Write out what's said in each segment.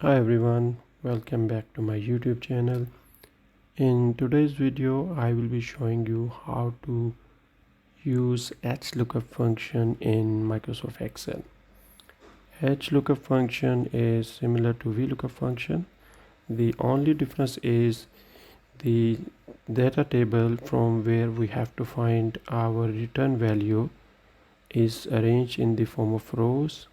Hi everyone, welcome back to my YouTube channel. In today's video I will be showing you how to use HLOOKUP function in Microsoft Excel. HLOOKUP function is similar to VLOOKUP function. The only difference is the data table from where we have to find our return value is arranged in the form of rows,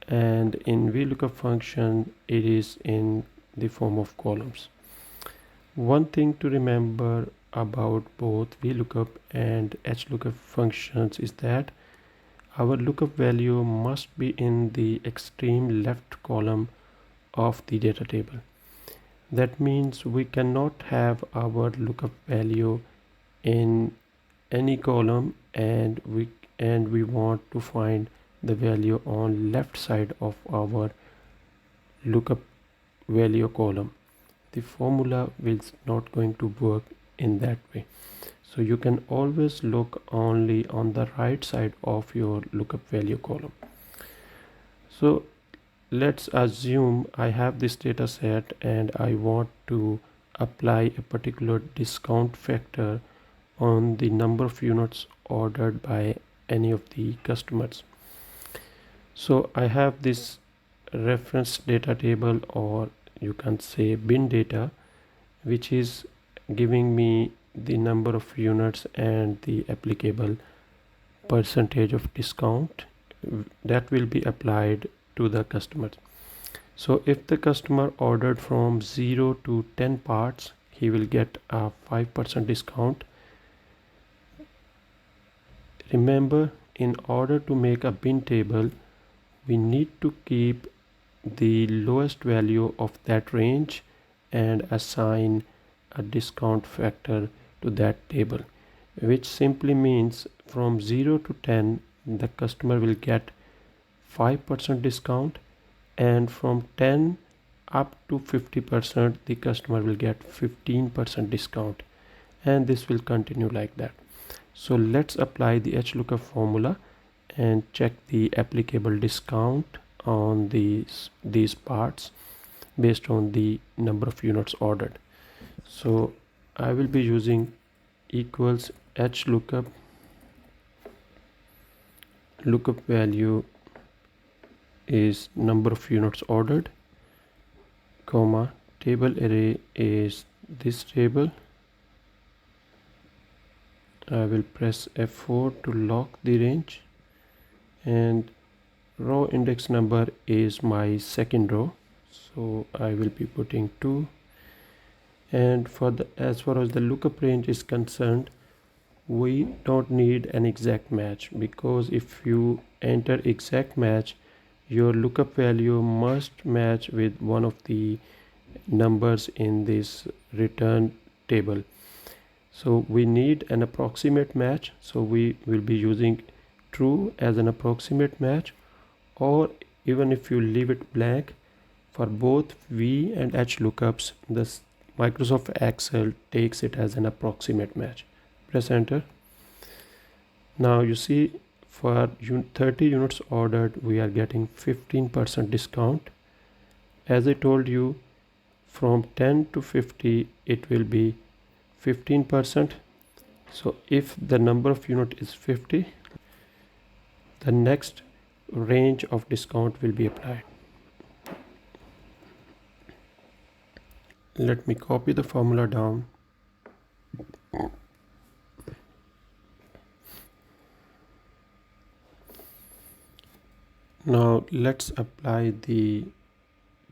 and in VLOOKUP function it is in the form of columns. One thing to remember about both VLOOKUP and HLOOKUP functions is that our lookup value must be in the extreme left column of the data table. That means we cannot have our lookup value in any column and we want to find the value on left side of our lookup value column. The formula will not going to work in that way. So you can always look only on the right side of your lookup value column. So let's assume I have this data set and I want to apply a particular discount factor on the number of units ordered by any of the customers. So I have this reference data table, or you can say bin data, which is giving me the number of units and the applicable percentage of discount that will be applied to the customers. So if the customer ordered from 0 to 10 parts, he will get a 5% discount. Remember, in order to make a bin table, we need to keep the lowest value of that range and assign a discount factor to that table, which simply means from 0 to 10 the customer will get 5% discount, and from 10 up to 50% the customer will get 15% discount, and this will continue like that. So let's apply the HLOOKUP formula and check the applicable discount on these parts based on the number of units ordered. So I will be using equals HLOOKUP, lookup value is number of units ordered, comma, table array is this table. I will press F4 to lock the range, and row index number is my second row, so I will be putting 2. And as far as the lookup range is concerned, we don't need an exact match, because if you enter exact match, your lookup value must match with one of the numbers in this return table. So we need an approximate match, so we will be using true as an approximate match, or even if you leave it blank, for both V and HLOOKUPs, this Microsoft Excel takes it as an approximate match. Press enter. Now you see, for 30 units ordered we are getting 15% discount. As I told you, from 10 to 50 it will be 15%. So if the number of unit is 50, the next range of discount will be applied. Let me copy the formula down. Now let's apply the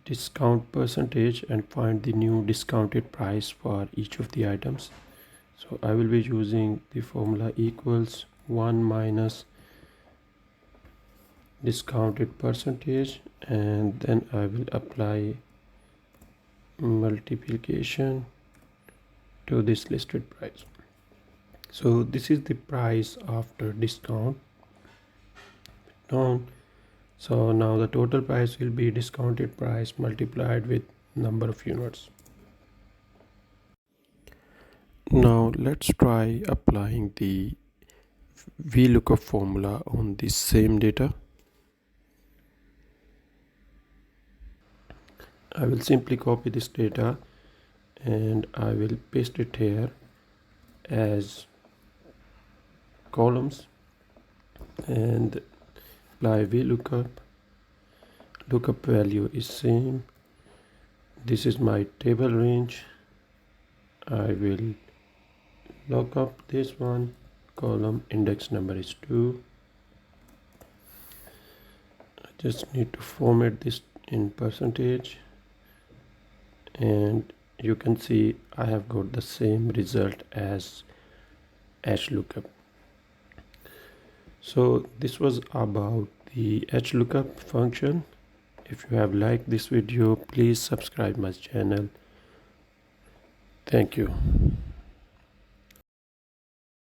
discount percentage and find the new discounted price for each of the items. So I will be using the formula equals 1 minus discounted percentage, and then I will apply multiplication to this listed price. So this is the price after discount. So now the total price will be discounted price multiplied with number of units. Now let's try applying the VLOOKUP formula on this same data. I will simply copy this data and I will paste it here as columns and apply VLOOKUP. Lookup value is same. This is my table range. I will look up this one, column index number is 2. I just need to format this in percentage, and you can see I have got the same result as HLOOKUP. So this was about the HLOOKUP function. If you have liked this video, please subscribe my channel. Thank you.